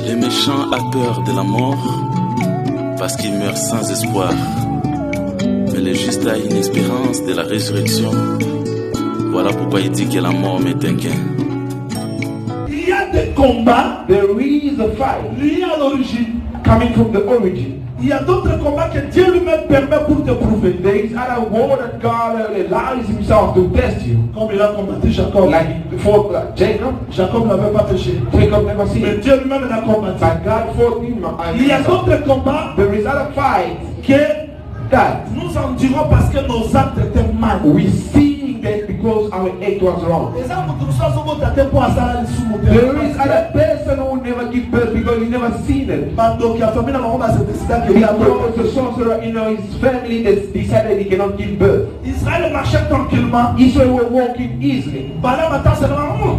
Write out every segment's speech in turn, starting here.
Les méchants a peur de la mort parce qu'ils meurent sans espoir. Mais le juste a une espérance de la résurrection. Voilà pourquoi il dit que la mort m'est un gain. Il y a des combats, There is a fight liés à l'origine. coming from the origin. Il y a d'autres combats que Dieu lui-même permet pour te prouver. There is other war that God allows himself to test you. Comme il a combattu Jacob. Like he fought Jacob. Jacob n'avait pas péché. Jacob never Mais sinned. Dieu lui-même l'a combattu. But God fought him. Il y a d'autres combats There is other fight que that nous endurons parce que nos actes étaient mal. we seeing that because our act was wrong. Les hommes qui nous sont attaqués pour Asara les sous-monteurs. There is other person who will never give birth because he never seen it. Donc il a fait bien avant de décider qu'il y a Because the sorcerer in his family that decided he cannot give birth. Israël marchait tranquillement. Israel were walking easily. Balaam attend seulement.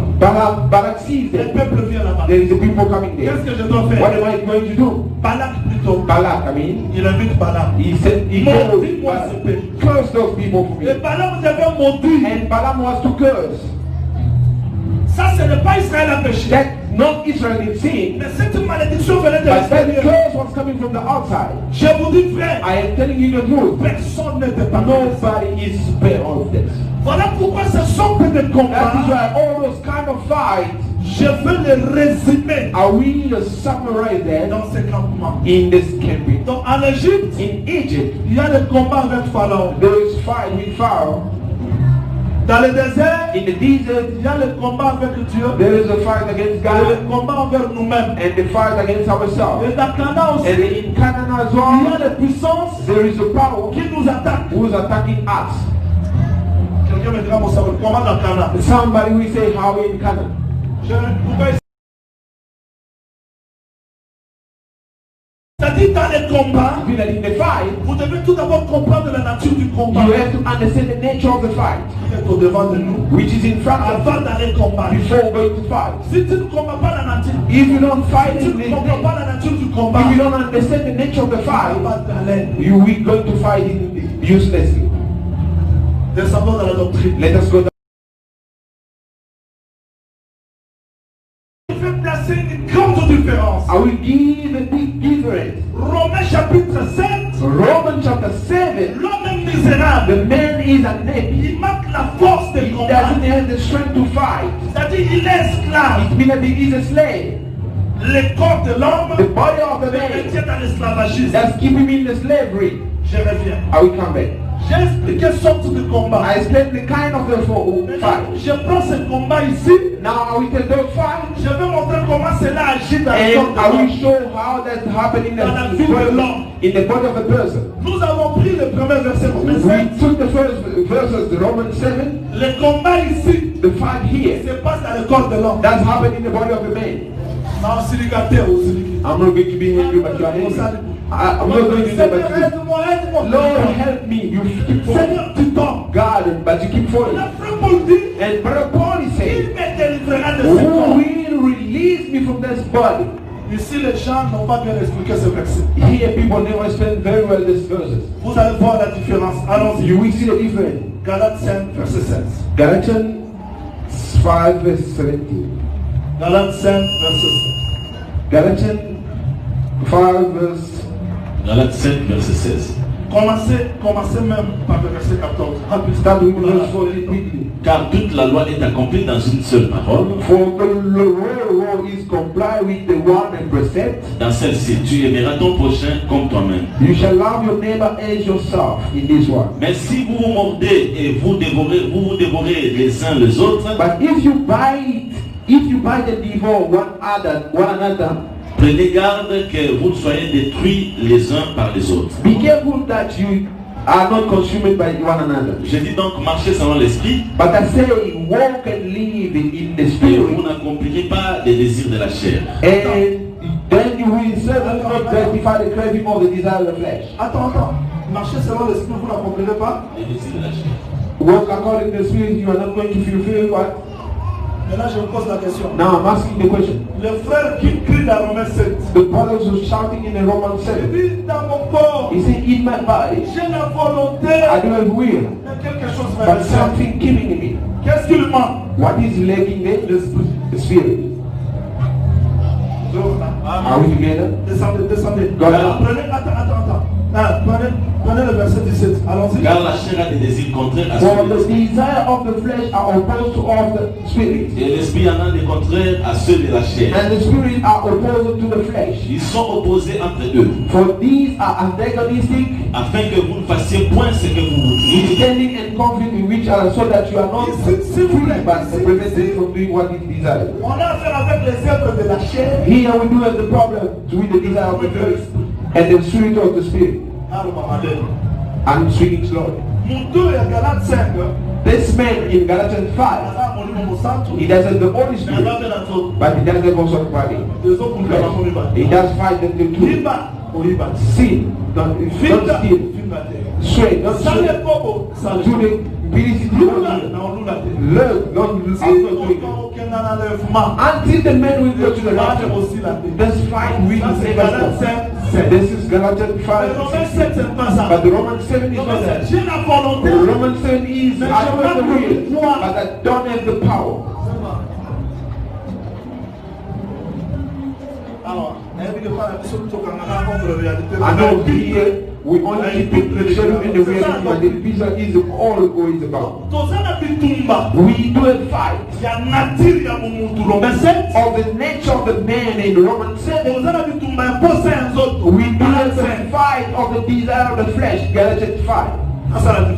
Balak sees Le them. peuple vient là-bas. There is a people coming there. Qu'est-ce que je dois What faire? am I going to do? Balak plutôt. Balak, I mean, Il invite Balaam. he said, he Maudis goes, moi ce pays. curse those people for Et me. Balaam devait maudire. And Balaam was to curse. Ça, ce n'est pas Israël a péché. That not Israel did sin, Mais cette malédiction venait de but that l'extérieur. curse was coming from the outside. Je vous dis, frère, I am telling you the truth. personne n'était pas Nobody is spared of this. Voilà pourquoi ce sont des That is combats. why all those kind of fights, Je veux les résumer I will summarize them dans ces campements. in this campaign. Donc en Égypte, In Egypt, il y a des combats avec Pharaon. there is fight with Pharaoh. Dans le désert, In the desert, il y a le combat avec Dieu. there is a fight against Et God le combat envers nous-mêmes. and the fight against ourselves. Et dans Canaan aussi, And in Canaan as il y a well, des puissances there is a power qui nous attaquent. who is attacking us. Quelqu'un me dira, mon savoir, comment dans Canaan? Somebody will say, how in Canaan? Pourquoi c'est-à-dire dans les combats, If you're in the fight, vous devez tout d'abord comprendre la nature du combat you have to understand the nature of the fight, qui est au devant de nous which is in front of avant d'aller combattre. you before going to fight. Si tu ne comprends pas la nature, If you don't fight si in tu the ne comprends pas la nature du combat, if you don't understand the nature of the tu fight, vas pas t'aller. you will going to fight uselessly. Descendons dans la doctrine. Let us go down. Je vais placer une grande différence. I will give a big difference. Romains chapitre 7, Romans chapter 7, l'homme est misérable. the man is a nappy. Il manque la force de He combattre. doesn't have the strength to fight. C'est-à-dire il est esclave. It means that he is a slave. Le corps de l'homme The body of the le man maintient dans l'esclavagisme. that's keeping him in the slavery. Je reviens. I will come back. J'ai expliqué sorte de combat. I explained the kind of the fight. Je prends ce combat ici. Now I will tell those fight, Je vais montrer comment cela agit dans le and corps de I will l'homme. show how that's happening Dans la vie de l'homme. in the body of a person. Nous avons pris le premier verset Romains We 7. took the first verses, the Romans 7, Le combat ici the fight here. se passe dans le corps de l'homme. That's happening in the body of a man. Non, célibataire ou célibataire. I'm not going to be angry, but you are angry. I'm not going to do that, but you. Aide-moi, aide-moi. Lord, help me. You keep falling. Seigneur, tu tombes. God, but you keep falling. La frère Paul dit, And Brother Paul is il saying, me délivrera de ce who corps. will release me from this body? Ici, les gens n'ont pas bien expliqué ce verset. Here, people never explain very well these verses. Vous allez voir la différence. Allons-y. You will see the difference. Galates 5, verset 16. Galatians 5 verse 17. Galates 5, verset 16. Galatians 5 verse. Galates 5, verset 16. Commencez même par le verset 14. Rapide. Start with verse 14 quickly. Car toute la loi est accomplie dans une seule parole. For the law is complied with the one and precept. Dans celle-ci, tu aimeras ton prochain comme toi-même. You shall love your neighbor as yourself in this one. Mais si vous vous mordez et vous vous dévorez les uns les autres, But if you bite and devour one another, prenez garde que vous ne soyez détruits les uns par les autres. be careful that you are not consumed by one another. Je dis donc marchez selon l'esprit, But I say walk and live in the et spirit, vous n'accomplirez pas les désirs de la chair. and then you will certainly not gratify the craving of the desire of the flesh. Attends. Marchez selon l'esprit, vous n'accomplirez pas. Les désirs de la chair. Walk according to the spirit, you are not going to fulfill what? Maintenant, je vous pose la question. Now I'm asking the question. Les frères qui crient dans Romains 7. The brothers were shouting in the Roman Il 7. dit dans mon corps, He said, in my body, j'ai la volonté, I do have will, mais quelque chose me but reste. something killing me. Qu'est-ce qu'il manque? What is lacking there? L'esprit. The spirit. Are we together? Descendez, descendez. God. Prenez, attends. Prenez le verset 17. Allons-y. Car la chair a des désirs contraires à For the ceux desire of the flesh are opposed to of the spirit, et l'esprit en a des contraires à ceux de la chair. and the spirit are opposed to the flesh. Ils sont opposés entre eux, For these are antagonistic, afin que vous ne fassiez point ce que vous voudriez. standing in conflict with each other, so that you are not free, but prevented from doing what is desired. On a affaire avec les œuvres de la chair. Here we do have the problem with the desire of the flesh and the spirit of the spirit. I'm speaking slowly. Mon et Galates 5. This man in Galatians 5, he doesn't have the Holy Spirit, but he doesn't have also the body. He does fight them to sin, don't steal, swear, don't swear, do the ability to learn, don't until the man will go to the rapture. This fight will save us. This is Galatians 5. But the Roman 7 is not that. The Roman 7 is I have the will, but I don't have the power. I know here we only keep it shadow in the reality, but the pizza is all it is about. We do a fight of the nature of the man in Romans 7. We do a fight of the desire of the flesh, Galatians 5. Let us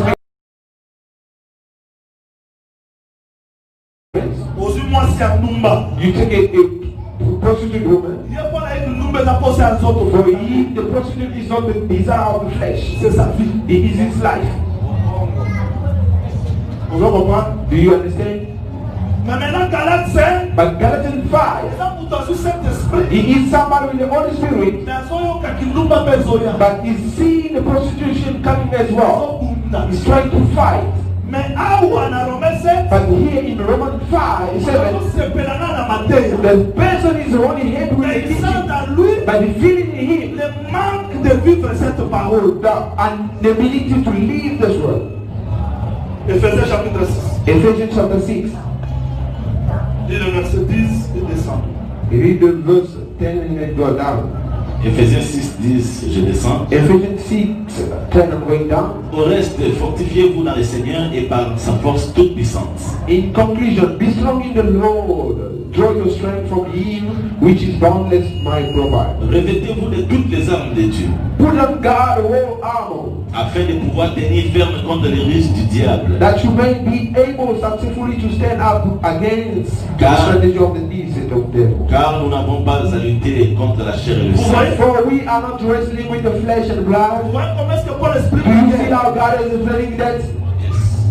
make you take a prostitute woman. For he, the prostitute is not the desire of the flesh. It is his life. Do you understand? But Galatians 5, he is somebody with the Holy Spirit, but he's seeing the prostitution coming as well. He's trying to fight. But here in Romans 5, 7, the person is only happy with the teaching, but the feeling in him, and the ability to leave this world. Ephesians chapter 6. Read the verse 10 and then go down. Ephésiens 6, 10, je descends. Ephesians 6, 10 and going down. Au reste, fortifiez-vous dans le Seigneur et par sa force toute puissante. In conclusion, be strong in the Lord. Draw your strength from Him, which is boundless, my provider. Revêtez-vous de toutes les armes de Dieu, Put on God whole armor, afin de pouvoir tenir ferme contre les ruses du diable. that you may be able successfully to stand up against the strategy of the deceit of devil. Car nous n'avons pas à lutter contre la chair et le sang, For we are not wrestling with the flesh and blood. Do you see how God is explaining that?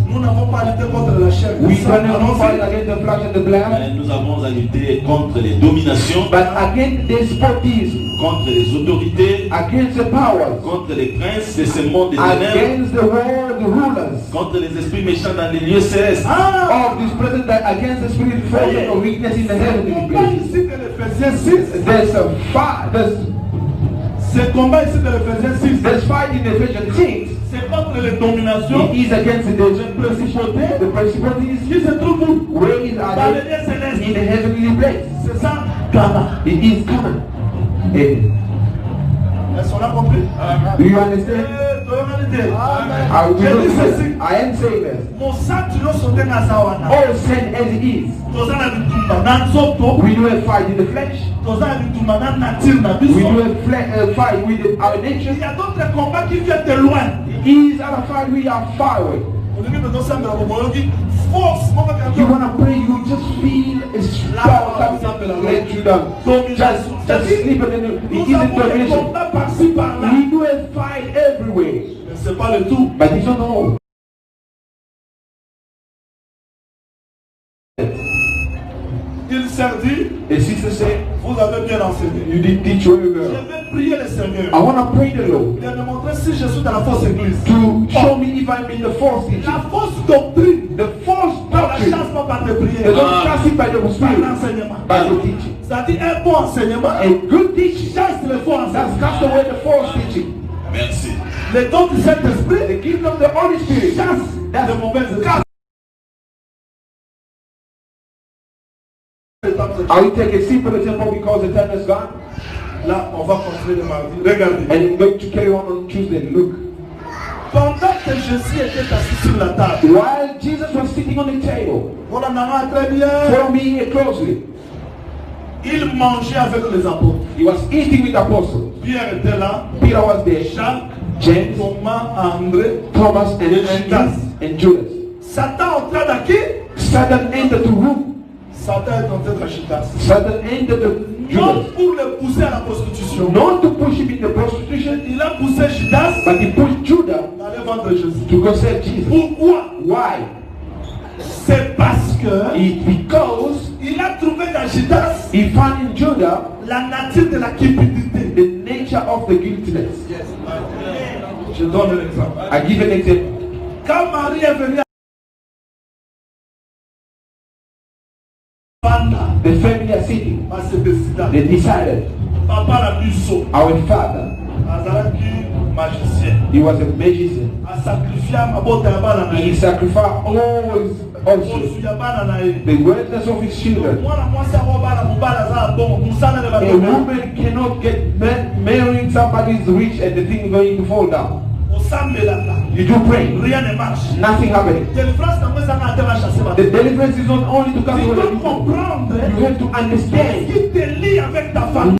Nous n'avons pas lutté contre la chair. We cannot fight against the flesh and the blood, mais nous avons à lutter contre les dominations, but against despotism, contre les autorités, against the powers, contre les princes de ce monde des ténèbres, against the world rulers contre les esprits méchants dans les lieux célestes. of this present, that against the spirit forces of weakness in the heavenly places. Ici que l'Éphésiens 6. There's a fight. Ce combat ici de l'Éphésiens 6. There's fight in Ephesians 6. C'est contre les dominations. It is against the principalities. Qui se trouvent où? Where is Dans are les lieux célestes. in the heavenly place? C'est ça, Ghana. It is common. Est-ce qu'on a compris? Do you understand? J'ai dit ceci. I am saying this. Mon sac tu l'as sauté dans sa wana. All sin as it is. Toza na bitumba na nzoto. We do a fight in the flesh. Toza na bitumba na nature na We biso. do a fight with our Il nature. y a d'autres combats qui viennent de loin. It is our fight. We are far away. You want to pray, you just feel a strong something to let you down. Just sleep and it isn't domination. We do a fight everywhere. C'est pas le tout. But it's not all. Il s'est dit, A sister said, vous avez bien enseigné. you did teach very Je well. vais prier le Seigneur. I want to pray the Lord Il me montrer si je suis dans la fausse église. to show me if I'm in the false teaching. La fausse doctrine The false de la doctrine chasse seulement par des They prières. don't cast it by the Par Spirit, l'enseignement. by the teaching. C'est-à-dire un bon enseignement. A good teaching Chasse les faux that's enseignements. cast away the false teaching. Merci. Les dons du Saint-Esprit. The gift of the Holy Spirit, Chasse les mauvaises esprits. I will take a simple example because the time is gone. Là, on va continuer le mardi. Regardez. And I'm going to carry on Tuesday. Look. Pendant que Jésus était assis sur la table. While Jesus was sitting on the table, Voilà, Nana, très bien. follow me here closely. Il mangeait avec les apôtres. He was eating with the apostles. Pierre était là. Peter was there. Jacques, James, Thomas, André. Thomas, and Judas. and Judas. Satan entra dans qui? Satan entered the room. Satan est entré dans Judas. Satan entered the Non Judas. pour le pousser à la prostitution. Not to push him in the prostitution, Il a poussé Judas but he pushed Judah d'aller vendre Jésus. to go save Jesus. Pourquoi? Why? C'est parce que Because il a trouvé dans Judas he found in Judah la nature de la cupidité. the nature of the guiltiness. Je donne un exemple. I give an example. Quand Marie est venue à The family are sitting. parce que décida. They decided, Papa l'a mis saut. our father, Azaraki magicien. he was a magician. A sacrifié à mabota ya bana na He ye. sacrificed always also Osu ya bana na ye. the wellness of his children. Mwana mwasi ako bana mobala aza na bongo musana ne A bato. woman cannot get marrying somebody who's rich and the thing going to fall down. Osambelaka. You do pray, Rien ne marche. nothing happening. Délivrance na mwesa ka atema chasser bato. The deliverance is not only to come Tu to dois the people. comprendre You have to ce understand qui te lie avec ta famille.